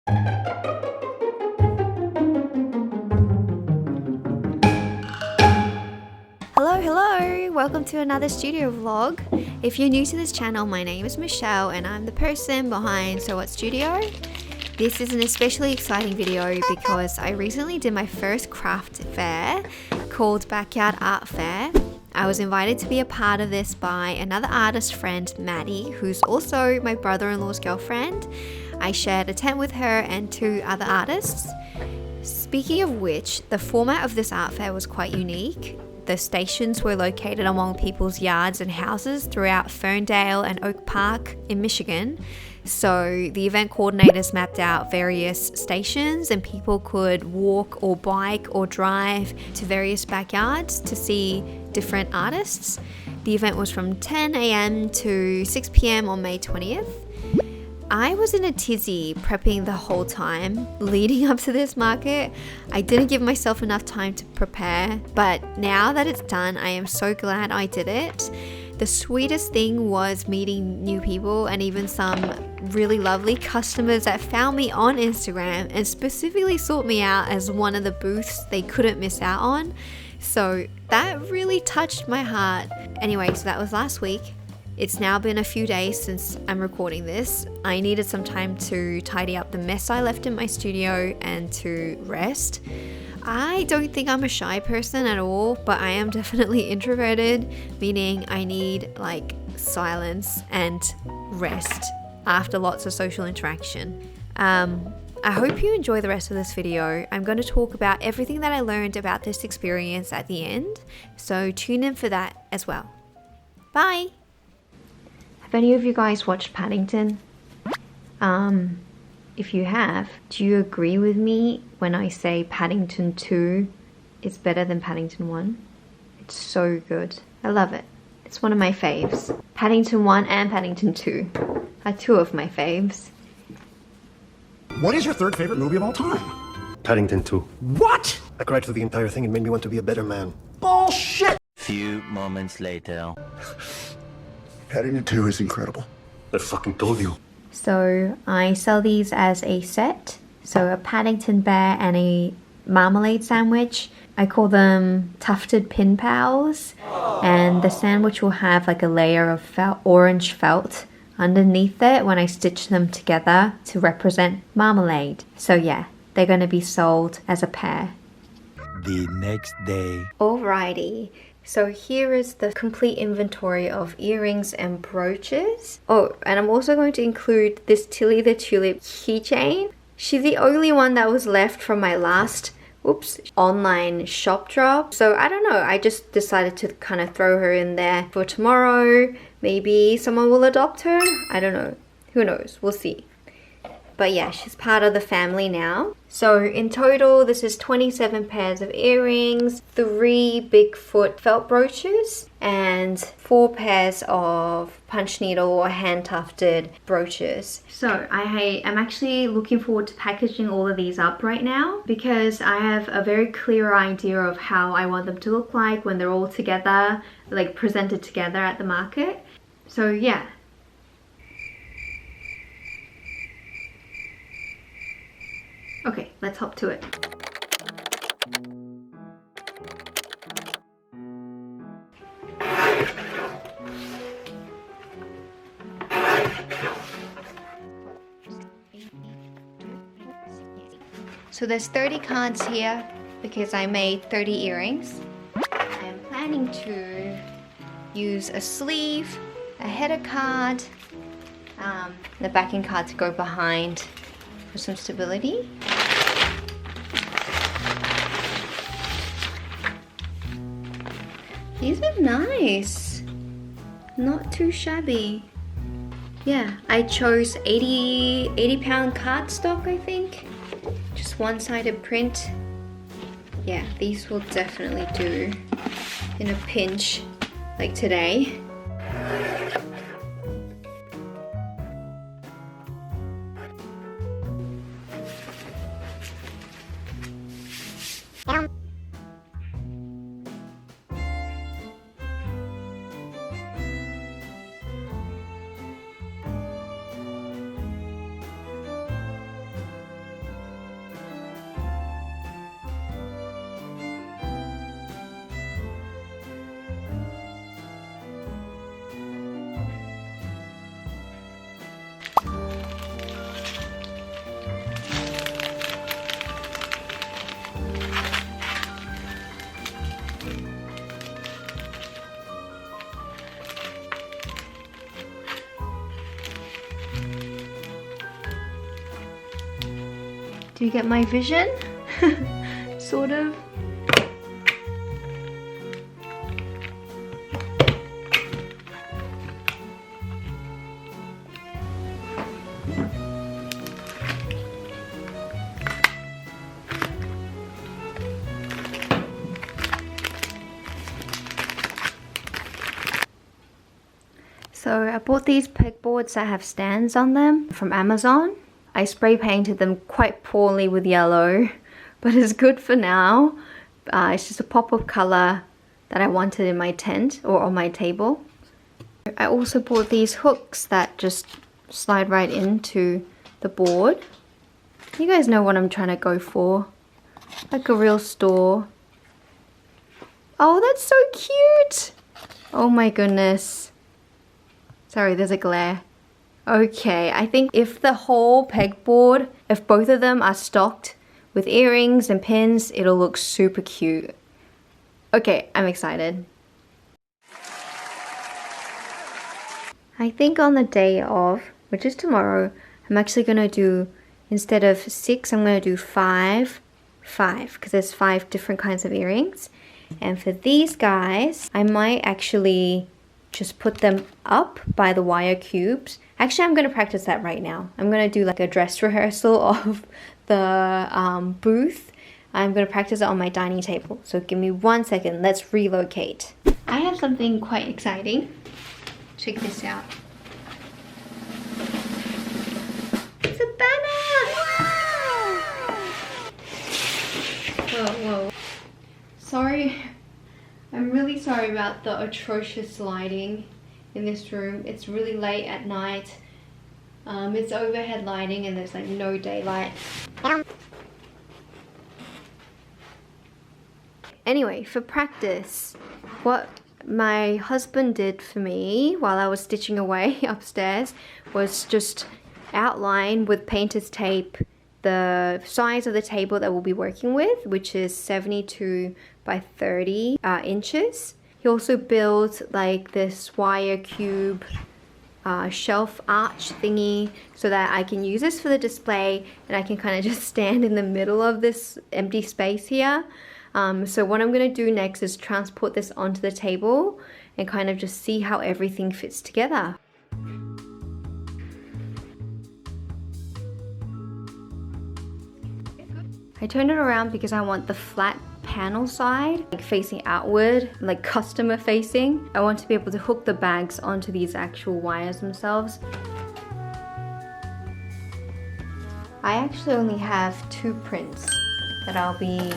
Hello! Welcome to another studio vlog. If you're new to this channel, my name is Michelle and I'm the person behind So What Studio. This is an especially exciting video because I recently did my first craft fair called Backyard Art Fair. I was invited to be a part of this by another artist friend, Maddie, who's also my brother-in-law's girlfriend. I shared a tent with her and two other artists. Speaking of which, the format of this art fair was quite unique. The stations were located along people's yards and houses throughout Ferndale and Oak Park in Michigan. So the event coordinators mapped out various stations and people could walk or bike or drive to various backyards to see different artists. The event was from 10 a.m. to 6 p.m. on May 20th. I was in a tizzy prepping the whole time leading up to this market. I didn't give myself enough time to prepare, but now that it's done, I am so glad I did it. The sweetest thing was meeting new people and even some really lovely customers that found me on Instagram and specifically sought me out as one of the booths they couldn't miss out on. So that really touched my heart. Anyway, so that was last week. It's now been a few days since I'm recording this. I needed some time to tidy up the mess I left in my studio and to rest. I don't think I'm a shy person at all, but I am definitely introverted, meaning I need silence and rest after lots of social interaction. I hope you enjoy the rest of this video. I'm going to talk about everything that I learned about this experience at the end, so tune in for that as well. Bye! Have any of you guys watched Paddington? If you have, do you agree with me when I say Paddington 2 is better than Paddington 1? It's so good. I love it. It's one of my faves. Paddington 1 and Paddington 2 are two of my faves. What is your third favorite movie of all time? Paddington 2. What? I cried through the entire thing and made me want to be a better man. Bullshit! Few moments later. Paddington 2 is incredible. I fucking told you. So I sell these as a set. So a Paddington bear and a marmalade sandwich. I call them tufted pin pals. And the sandwich will have a layer of orange felt underneath it when I stitch them together to represent marmalade. So yeah, they're going to be sold as a pair. The next day. Alrighty. So here is the complete inventory of earrings and brooches. Oh, and I'm also going to include this Tilly the Tulip keychain. She's the only one that was left from my last, online shop drop. So I don't know, I just decided to kind of throw her in there for tomorrow. Maybe someone will adopt her. I don't know. Who knows? We'll see. But yeah, she's part of the family now. So in total, this is 27 pairs of earrings, 3 Bigfoot felt brooches, and 4 pairs of punch needle or hand tufted brooches. So I'm actually looking forward to packaging all of these up right now because I have a very clear idea of how I want them to look like when they're all together, presented together at the market. So yeah. Okay, let's hop to it. So there's 30 cards here because I made 30 earrings. I am planning to use a sleeve, a header card, the backing card to go behind for some stability. These are nice. Not too shabby. Yeah, I chose 80 pound cardstock, I think. Just one-sided print. Yeah, these will definitely do in a pinch like today. Do you get my vision? Sort of. So I bought these pegboards that have stands on them from Amazon. I spray painted them quite poorly with yellow, but it's good for now. It's just a pop of color that I wanted in my tent or on my table. I also bought these hooks that just slide right into the board. You guys know what I'm trying to go for. Like a real store. Oh, that's so cute! Oh my goodness. Sorry, there's a glare. Okay, I think if the whole pegboard, if both of them are stocked with earrings and pins, it'll look super cute. Okay, I'm excited. I think on the day of, which is tomorrow, I'm actually gonna do, instead of 6, I'm gonna do 5, because there's 5 different kinds of earrings. And for these guys, I might actually just put them up by the wire cubes. Actually, I'm going to practice that right now. I'm going to do like a dress rehearsal of the booth. I'm going to practice it on my dining table. So give me 1 second. Let's relocate. I have something quite exciting. Check this out. It's a banner! Wow! Whoa, whoa. Sorry. I'm really sorry about the atrocious lighting in this room. It's really late at night. It's overhead lighting and there's like no daylight. Anyway, for practice, what my husband did for me while I was stitching away upstairs was just outline with painter's tape the size of the table that we'll be working with, which is 72 by 30 inches. He also built like this wire cube shelf arch thingy so that I can use this for the display and I can kind of just stand in the middle of this empty space here. So what I'm going to do next is transport this onto the table and kind of just see how everything fits together. I turned it around because I want the flat panel side like facing outward, like customer facing. I want to be able to hook the bags onto these actual wires themselves. I actually only have 2 prints that I'll be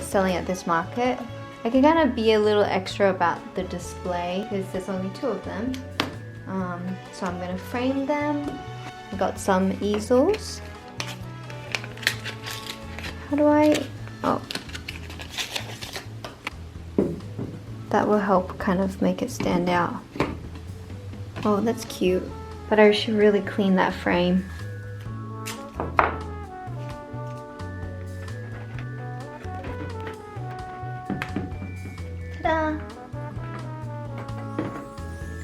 selling at this market. I can kind of be a little extra about the display because there's only 2 of them. So I'm gonna frame them. I got some easels. How do I, oh, that will help kind of make it stand out. Oh, that's cute, but I should really clean that frame. Ta-da!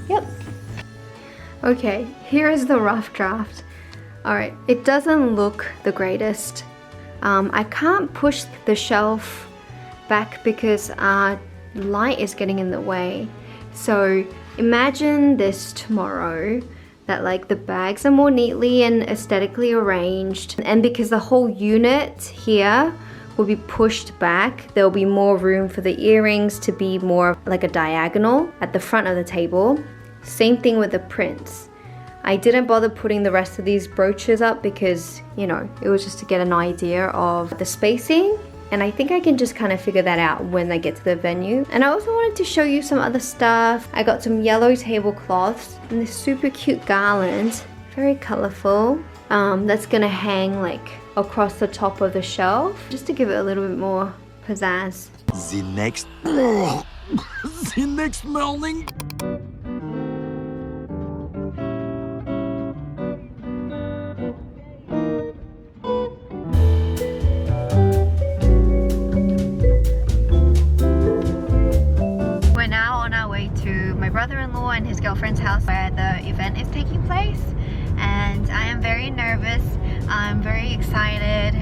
Yep. Okay, here is the rough draft. Alright, it doesn't look the greatest. I can't push the shelf back because light is getting in the way. So imagine this tomorrow, that like the bags are more neatly and aesthetically arranged, and because the whole unit here will be pushed back, there'll be more room for the earrings to be more like a diagonal at the front of the table. Same thing with the prints. I didn't bother putting the rest of these brooches up because, you know, it was just to get an idea of the spacing, and I think I can just kind of figure that out when I get to the venue. And I also wanted to show you some other stuff. I got some yellow tablecloths and this super cute garland, very colorful, that's gonna hang like across the top of the shelf just to give it a little bit more pizzazz. The next morning. Brother-in-law and his girlfriend's house where the event is taking place, and I am very nervous. I'm very excited.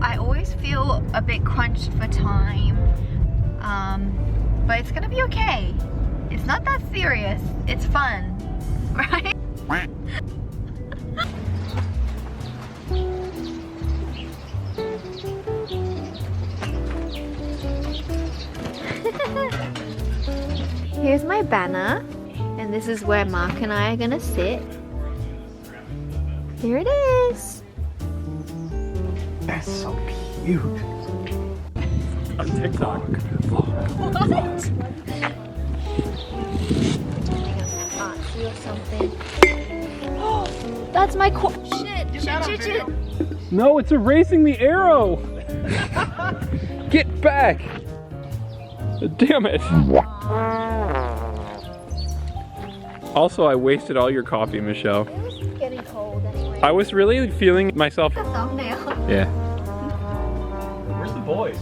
I always feel a bit crunched for time, but it's gonna be okay. It's not that serious. It's fun, right? Here's my banner, and this is where Mark and I are gonna sit. Here it is. That's so cute. On TikTok. What? Or something. That's my shit. No, it's erasing the arrow. Get back. Damn it. Also, I wasted all your coffee, Michelle. It was getting cold anyway. I was really feeling myself. The thumbnail. Yeah. Where's the boys?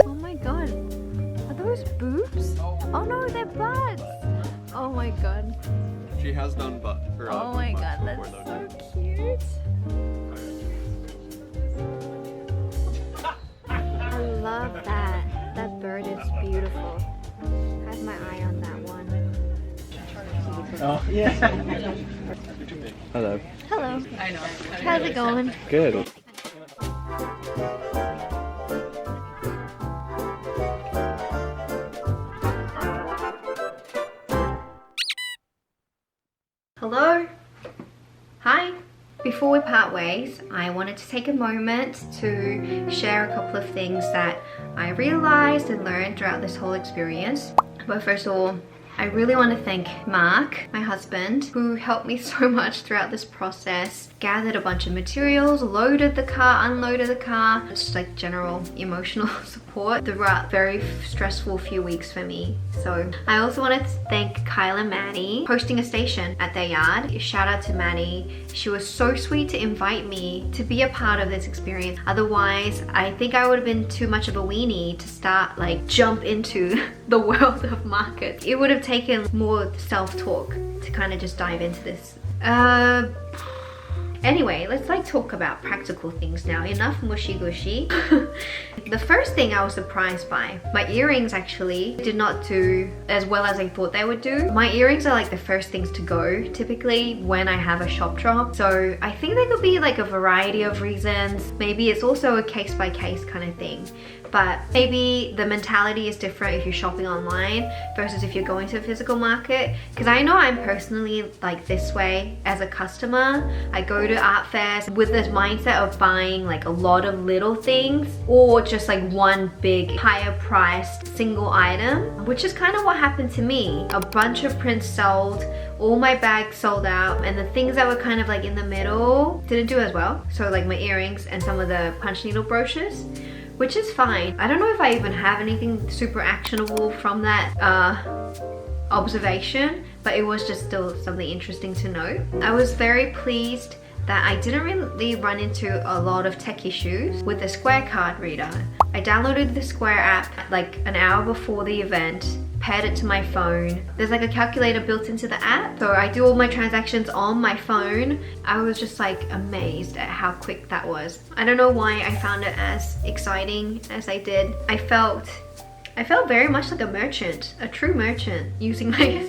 Oh my god. Are those boobs? Oh no, they're butts. Oh my god. She has done butt. Oh my god, that's so cute. I love that. That bird is beautiful. I have my eye on that one. Oh, yeah. Hello. Hello. I know. How's it going? Good. Hello. Hi. Before we part ways, I wanted to take a moment to share a couple of things that I realized and learned throughout this whole experience. But first of all, I really want to thank Mark, my husband, who helped me so much throughout this process. Gathered a bunch of materials, loaded the car, unloaded the car, just like general emotional support throughout very stressful few weeks for me. So I also wanted to thank Kyle and Maddie hosting a station at their yard. Shout out to Maddie. She was so sweet to invite me to be a part of this experience. Otherwise, I think I would have been too much of a weenie to start like jump into the world of markets. It would have taken more self-talk to kind of just dive into this. Anyway, let's like talk about practical things now. Enough mushy gushy. The first thing I was surprised by, my earrings actually did not do as well as I thought they would do. My earrings are like the first things to go typically when I have a shop drop. So I think there could be like a variety of reasons. Maybe it's also a case by case kind of thing. But maybe the mentality is different if you're shopping online versus if you're going to a physical market. Because I know I'm personally like this way as a customer. I go to art fairs with this mindset of buying like a lot of little things or just like one big higher priced single item, which is kind of what happened to me. A bunch of prints sold, all my bags sold out, and the things that were kind of like in the middle didn't do as well. So like my earrings and some of the punch needle brochures, which is fine. I don't know if I even have anything super actionable from that observation, but it was just still something interesting to know. I was very pleased that I didn't really run into a lot of tech issues with the Square card reader. I downloaded the Square app like an hour before the event, paired it to my phone. There's like a calculator built into the app, so I do all my transactions on my phone. I was just like amazed at how quick that was. I don't know why I found it as exciting as I did. I felt very much like a merchant, a true merchant, using my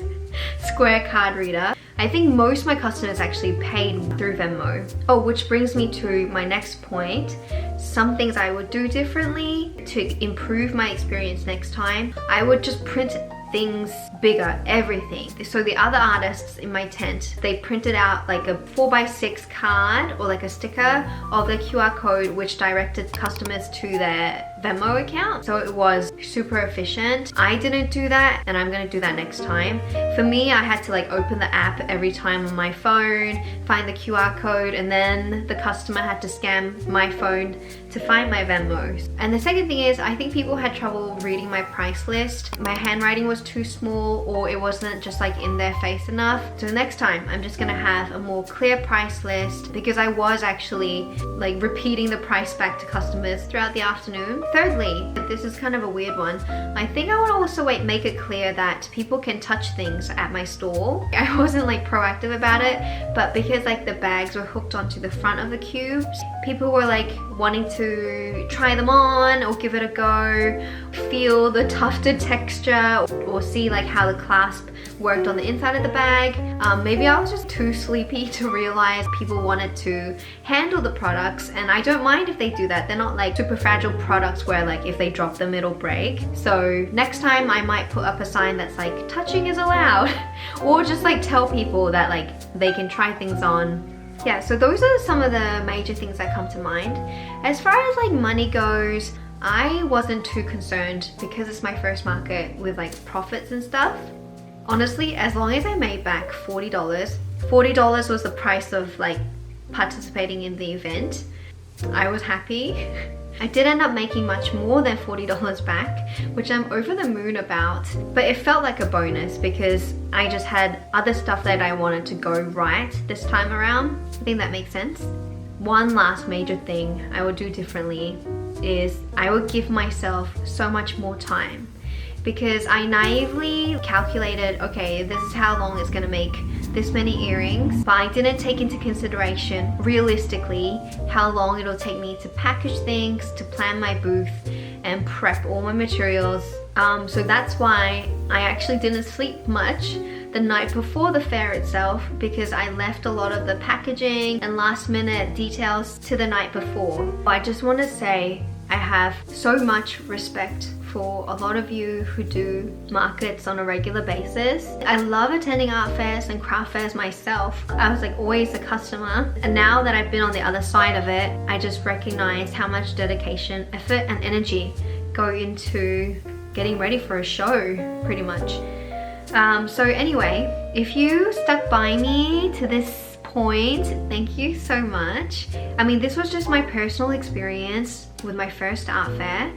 Square card reader. I think most of my customers actually paid through Venmo. Oh, which brings me to my next point. Some things I would do differently to improve my experience next time. I would just print things bigger, everything. So the other artists in my tent, they printed out like a 4x6 card or like a sticker of the QR code which directed customers to their Venmo account, so it was super efficient. I didn't do that, and I'm gonna do that next time. For me, I had to like open the app every time on my phone, find the QR code, and then the customer had to scan my phone to find my Venmos. And the second thing is, I think people had trouble reading my price list. My handwriting was too small, or it wasn't just like in their face enough. So next time, I'm just gonna have a more clear price list, because I was actually like repeating the price back to customers throughout the afternoon. Thirdly, this is kind of a weird one. I think I would also make it clear that people can touch things at my store. I wasn't like proactive about it, but because like the bags were hooked onto the front of the cubes, people were like wanting to try them on or give it a go, feel the tufted texture, or see like how the clasp worked on the inside of the bag. Maybe I was just too sleepy to realize people wanted to handle the products, and I don't mind if they do that. They're not like super fragile products where like if they drop them it'll break. So next time I might put up a sign that's like touching is allowed or just like tell people that like they can try things on. Yeah, so those are some of the major things that come to mind. As far as like money goes, I wasn't too concerned because it's my first market with like profits and stuff. Honestly, as long as I made back $40 was the price of like participating in the event, I was happy. I did end up making much more than $40 back, which I'm over the moon about, but it felt like a bonus because I just had other stuff that I wanted to go right this time around. I think that makes sense. One last major thing I would do differently is I would give myself so much more time, because I naively calculated, okay, this is how long it's gonna make this many earrings, but I didn't take into consideration realistically how long it'll take me to package things, to plan my booth, and prep all my materials. So that's why I actually didn't sleep much the night before the fair itself, because I left a lot of the packaging and last minute details to the night before. But I just want to say I have so much respect for a lot of you who do markets on a regular basis. I love attending art fairs and craft fairs myself. I was like always a customer, and now that I've been on the other side of it, I just recognize how much dedication, effort and energy go into getting ready for a show, pretty much. So anyway, if you stuck by me to this point, thank you so much. I mean, this was just my personal experience with my first art fair.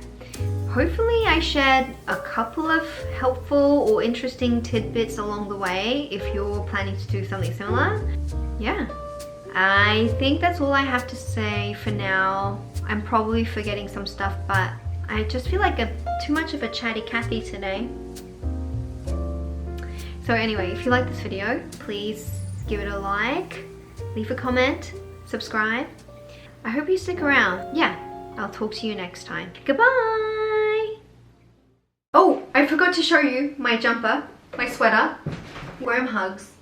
Hopefully I shared a couple of helpful or interesting tidbits along the way if you're planning to do something similar. Yeah, I think that's all I have to say for now. I'm probably forgetting some stuff, but I just feel like too much of a chatty Cathy today. So anyway, if you like this video, please give it a like, leave a comment, subscribe. I hope you stick around. Yeah, I'll talk to you next time. Goodbye! Oh, I forgot to show you my jumper, my sweater. Worm hugs.